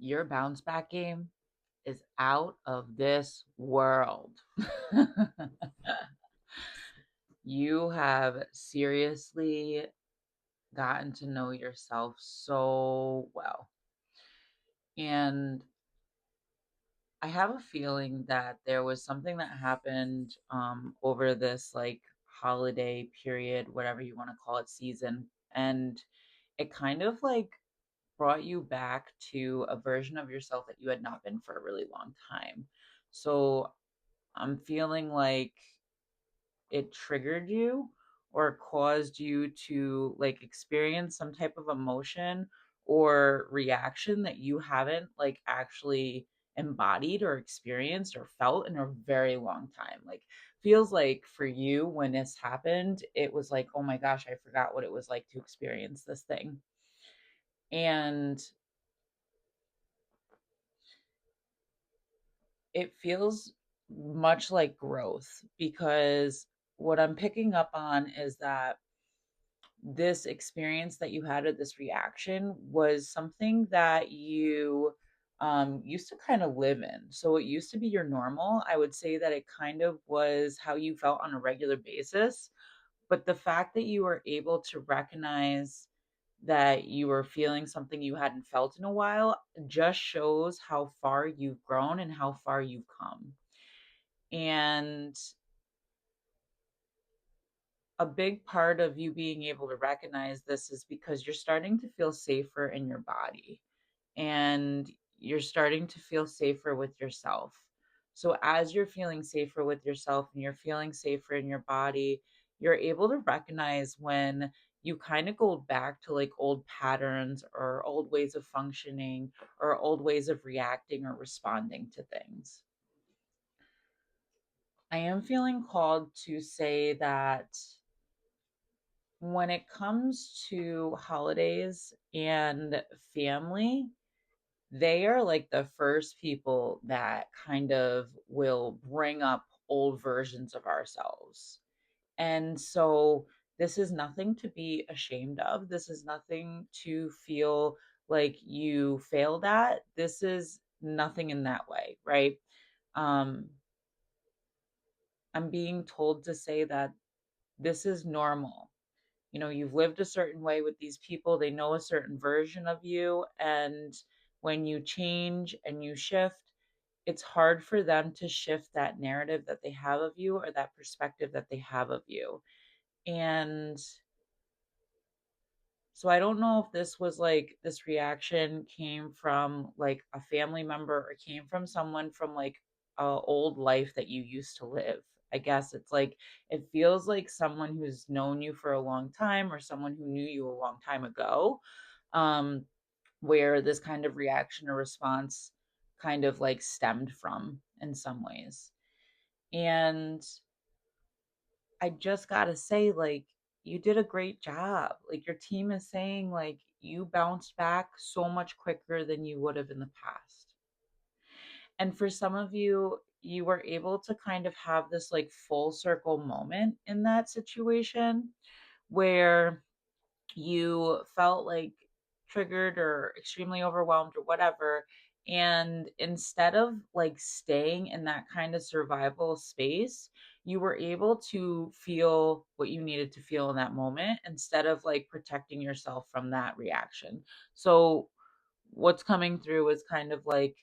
your bounce back game is out of this world. You have seriously gotten to know yourself so well. And I have a feeling that there was something that happened over this like holiday period, whatever you want to call it, season. And it kind of like brought you back to a version of yourself that you had not been for a really long time. So I'm feeling like it triggered you or caused you to like experience some type of emotion or reaction that you haven't like actually embodied or experienced or felt in a very long time. Like feels like for you when this happened, it was like, "Oh my gosh, I forgot what it was like to experience this thing." And it feels much like growth because what I'm picking up on is that this experience that you had of this reaction was something that you used to kind of live in. So it used to be your normal. I would say that it kind of was how you felt on a regular basis. But the fact that you were able to recognize that you were feeling something you hadn't felt in a while just shows how far you've grown and how far you've come. And a big part of you being able to recognize this is because you're starting to feel safer in your body and you're starting to feel safer with yourself. So, as you're feeling safer with yourself and you're feeling safer in your body, you're able to recognize when you kind of go back to like old patterns or old ways of functioning or old ways of reacting or responding to things. I am feeling called to say that when it comes to holidays and family, they are like the first people that kind of will bring up old versions of ourselves. And so this is nothing to be ashamed of. This is nothing to feel like you failed at. This is nothing in that way, right? Um, I'm being told to say that this is normal. You know, you've lived a certain way with these people, they know a certain version of you, and when you change and you shift, it's hard for them to shift that narrative that they have of you or that perspective that they have of you. And so I don't know if this was like this reaction came from like a family member or came from someone from like a old life that you used to live. I guess it's like it feels like someone who's known you for a long time or someone who knew you a long time ago, um, where this kind of reaction or response kind of like stemmed from in some ways. And I just gotta say, like, you did a great job. Like, your team is saying, like, you bounced back so much quicker than you would have in the past. And for some of you, you were able to kind of have this like full circle moment in that situation where you felt like triggered or extremely overwhelmed or whatever. And instead of like staying in that kind of survival space, you were able to feel what you needed to feel in that moment instead of like protecting yourself from that reaction. So, what's coming through is kind of like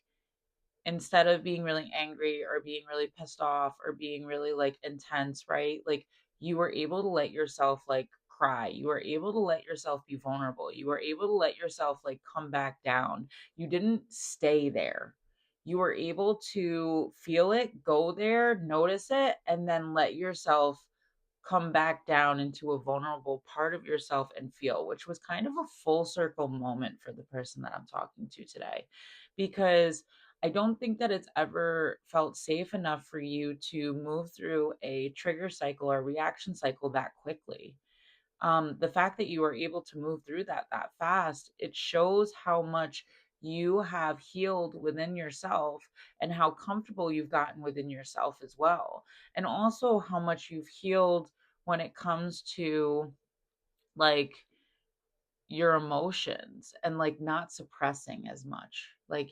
instead of being really angry or being really pissed off or being really like intense, right? Like you were able to let yourself like cry. You were able to let yourself be vulnerable. You were able to let yourself like come back down. You didn't stay there. You were able to feel it, go there, notice it, and then let yourself come back down into a vulnerable part of yourself and feel, which was kind of a full circle moment for the person that I'm talking to today. Because I don't think that it's ever felt safe enough for you to move through a trigger cycle or reaction cycle that quickly. The fact that you were able to move through that fast, it shows how much you have healed within yourself and how comfortable you've gotten within yourself as well. And also how much you've healed when it comes to like your emotions and like not suppressing as much. Like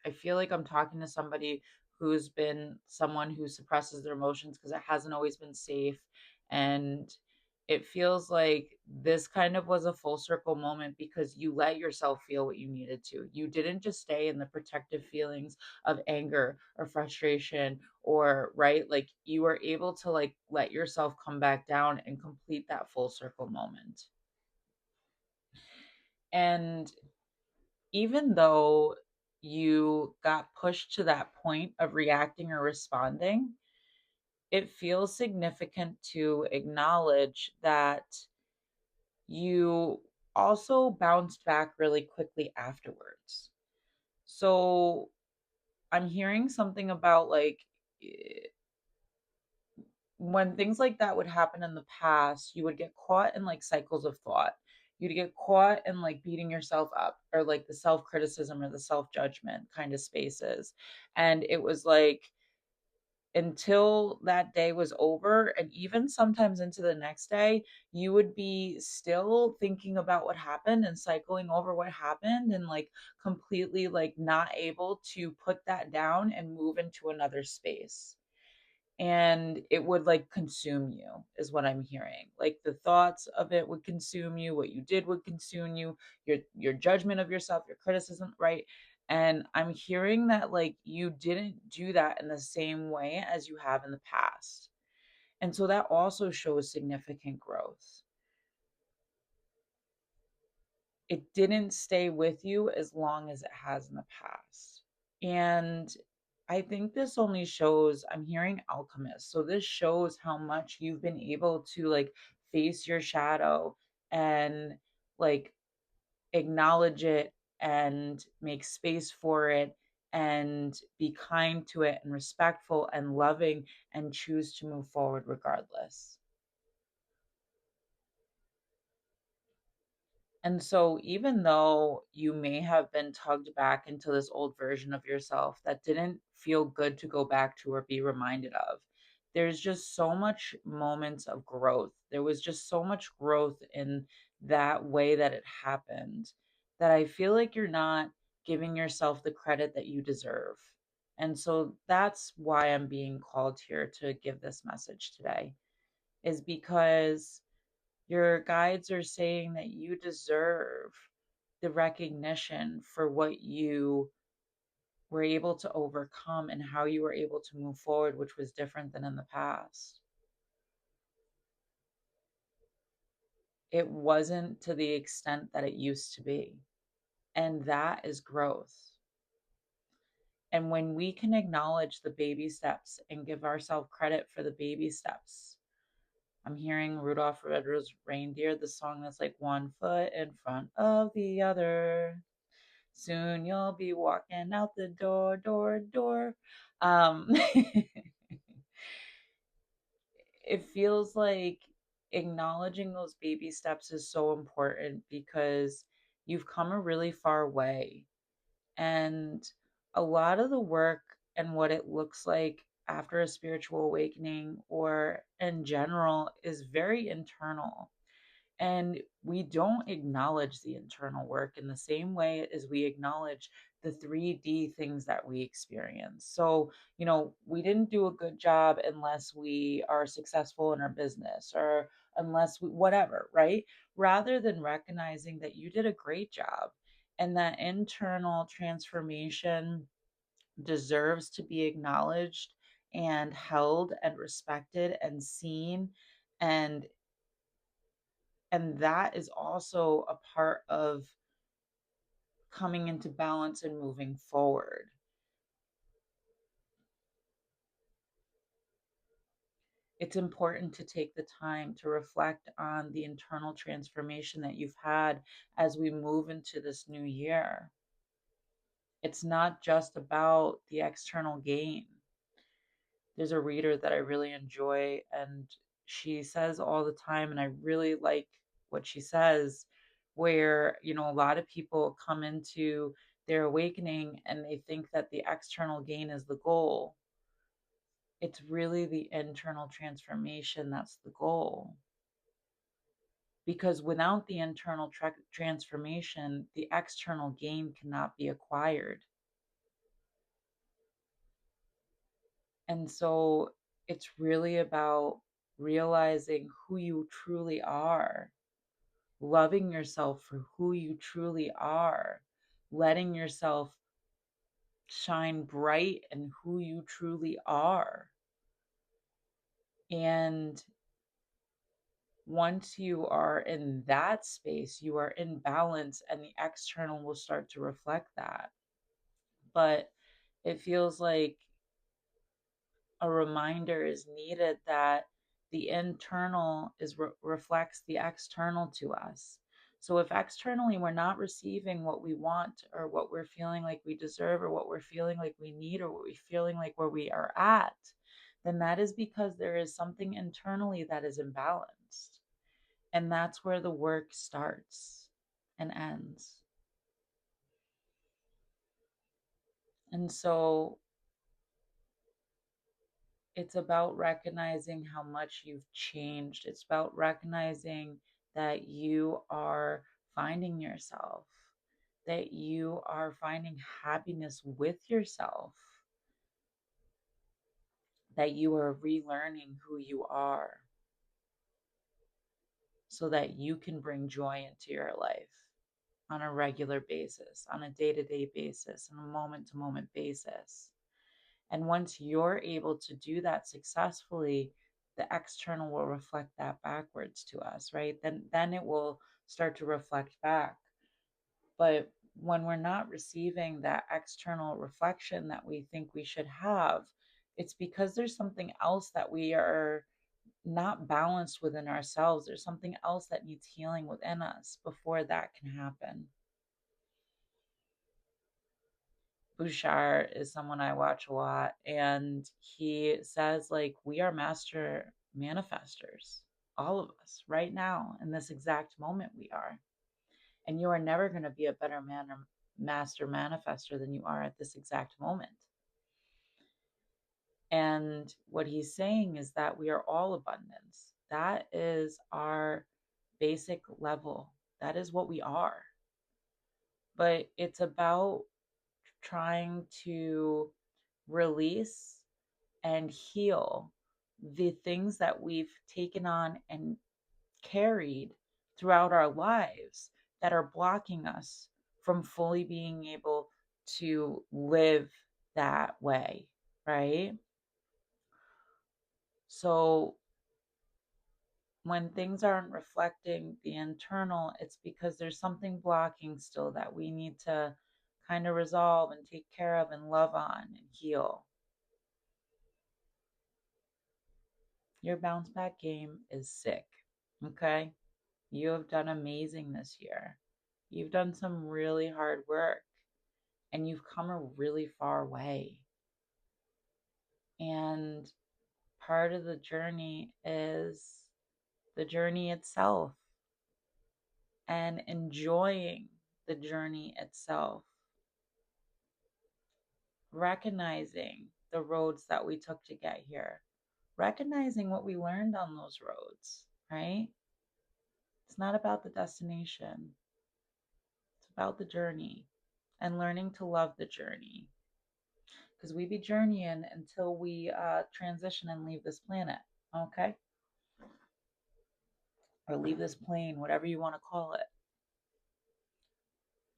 I feel like I'm talking to somebody who's been someone who suppresses their emotions because it hasn't always been safe. And it feels like this kind of was a full circle moment because you let yourself feel what you needed to. You didn't just stay in the protective feelings of anger or frustration or right, like you were able to like let yourself come back down and complete that full circle moment. And even though you got pushed to that point of reacting or responding, it feels significant to acknowledge that you also bounced back really quickly afterwards. So I'm hearing something about like eh, when things like that would happen in the past, you would get caught in like cycles of thought. You'd get caught in like beating yourself up or like the self criticism or the self judgment kind of spaces. And it was like until that day was over, and even sometimes into the next day, you would be still thinking about what happened and cycling over what happened and like completely like not able to put that down and move into another space, and it would like consume you is what I'm hearing. Like the thoughts of it would consume you, what you did would consume you, your judgment of yourself, your criticism, right? And I'm hearing that like you didn't do that in the same way as you have in the past, and so that also shows significant growth. It didn't stay with you as long as it has in the past. And I think this only shows, I'm hearing alchemist. So this shows how much you've been able to like face your shadow and like acknowledge it and make space for it and be kind to it and respectful and loving and choose to move forward regardless. And so, even though you may have been tugged back into this old version of yourself that didn't feel good to go back to or be reminded of, there's just so much moments of growth. There was just so much growth in that way that it happened that I feel like you're not giving yourself the credit that you deserve. And so that's why I'm being called here to give this message today, is because your guides are saying that you deserve the recognition for what you were able to overcome and how you were able to move forward, which was different than in the past. It wasn't to the extent that it used to be. And that is growth. And when we can acknowledge the baby steps and give ourselves credit for the baby steps, I'm hearing Rudolph the Red-Nosed Reindeer, the song that's like one foot in front of the other. Soon you'll be walking out the door, door, door. It feels like acknowledging those baby steps is so important because you've come a really far way. And a lot of the work and what it looks like after a spiritual awakening or in general is very internal. And we don't acknowledge the internal work in the same way as we acknowledge the 3D things that we experience. So, we didn't do a good job unless we are successful in our business or unless we, whatever, right? Rather than recognizing that you did a great job and that internal transformation deserves to be acknowledged and held and respected and seen, and that is also a part of coming into balance and moving forward. It's important to take the time to reflect on the internal transformation that you've had as we move into this new year. It's not just about the external gain. There's a reader that I really enjoy, and she says all the time, and I really like what she says, where, a lot of people come into their awakening and they think that the external gain is the goal. It's really the internal transformation that's the goal. because without the internal transformation, the external gain cannot be acquired. And so it's really about realizing who you truly are, loving yourself for who you truly are, letting yourself shine bright in who you truly are. And once you are in that space, you are in balance, and the external will start to reflect that. But it feels like a reminder is needed that the internal is reflects the external to us. So if externally we're not receiving what we want, or what we're feeling like we deserve, or what we're feeling like we need, or what we're feeling like where we are at, then that is because there is something internally that is imbalanced. And that's where the work starts and ends. And so it's about recognizing how much you've changed. It's about recognizing that you are finding yourself, that you are finding happiness with yourself, that you are relearning who you are so that you can bring joy into your life on a regular basis, on a day to day basis, on a moment to moment basis. And once you're able to do that successfully, the external will reflect that backwards to us, right? Then it will start to reflect back. But when we're not receiving that external reflection that we think we should have, it's because there's something else that we are not balanced within ourselves. There's something else that needs healing within us before that can happen. Bouchard is someone I watch a lot, and he says, like, we are master manifestors, all of us, right now, in this exact moment we are. And you are never going to be a better man or master manifester than you are at this exact moment. And what he's saying is that we are all abundance. That is our basic level. That is what we are. But it's about trying to release and heal the things that we've taken on and carried throughout our lives that are blocking us from fully being able to live that way, right? So when things aren't reflecting the internal, it's because there's something blocking still that we need to kind of resolve and take care of and love on and heal. Your bounce back game is sick, okay? You have done amazing this year. You've done some really hard work, and you've come a really far way. And part of the journey is the journey itself and enjoying the journey itself, recognizing the roads that we took to get here, recognizing what we learned on those roads, right? It's not about the destination, it's about the journey and learning to love the journey. Because we be journeying until we transition and leave this planet, okay? Or leave this plane, whatever you want to call it.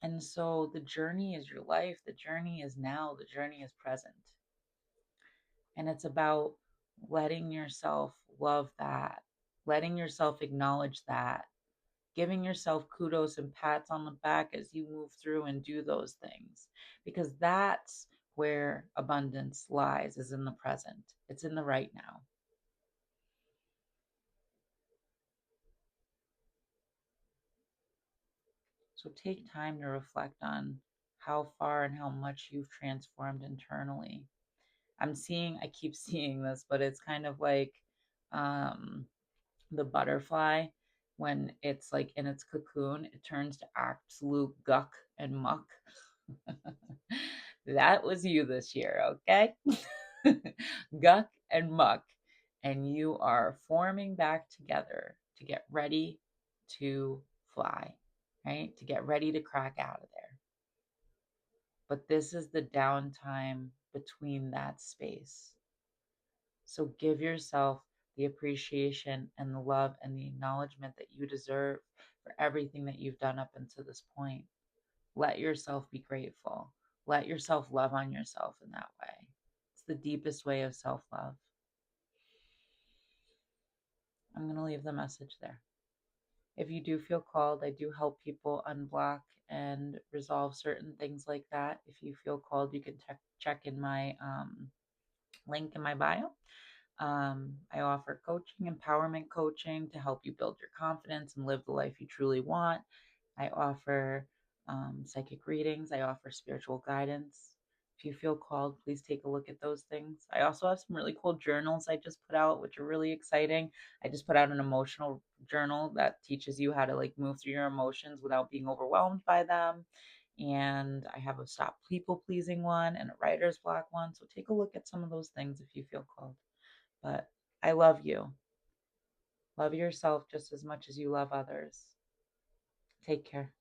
And so the journey is your life. The journey is now. The journey is present. And it's about letting yourself love that, letting yourself acknowledge that, giving yourself kudos and pats on the back as you move through and do those things. Because that's where abundance lies, is in the present. It's in the right now. So take time to reflect on how far and how much you've transformed internally. I keep seeing this, but it's kind of like um, the butterfly. When it's like in its cocoon, it turns to absolute guck and muck. That was you this year, okay? Guck and muck. And you are forming back together to get ready to fly, right? To get ready to crack out of there. But this is the downtime between that space. So give yourself the appreciation and the love and the acknowledgement that you deserve for everything that you've done up until this point. Let yourself be grateful. Let yourself love on yourself in that way. It's the deepest way of self love. I'm going to leave the message there. If you do feel called, I do help people unblock and resolve certain things like that. If you feel called, you can check in my link in my bio. I offer coaching, empowerment coaching to help you build your confidence and live the life you truly want. I offer psychic readings. I offer spiritual guidance. If you feel called, please take a look at those things. I also have some really cool journals I just put out, which are really exciting. I just put out an emotional journal that teaches you how to like move through your emotions without being overwhelmed by them. And I have a stop people pleasing one and a writer's block one. So take a look at some of those things if you feel called. But I love you. Love yourself just as much as you love others. Take care.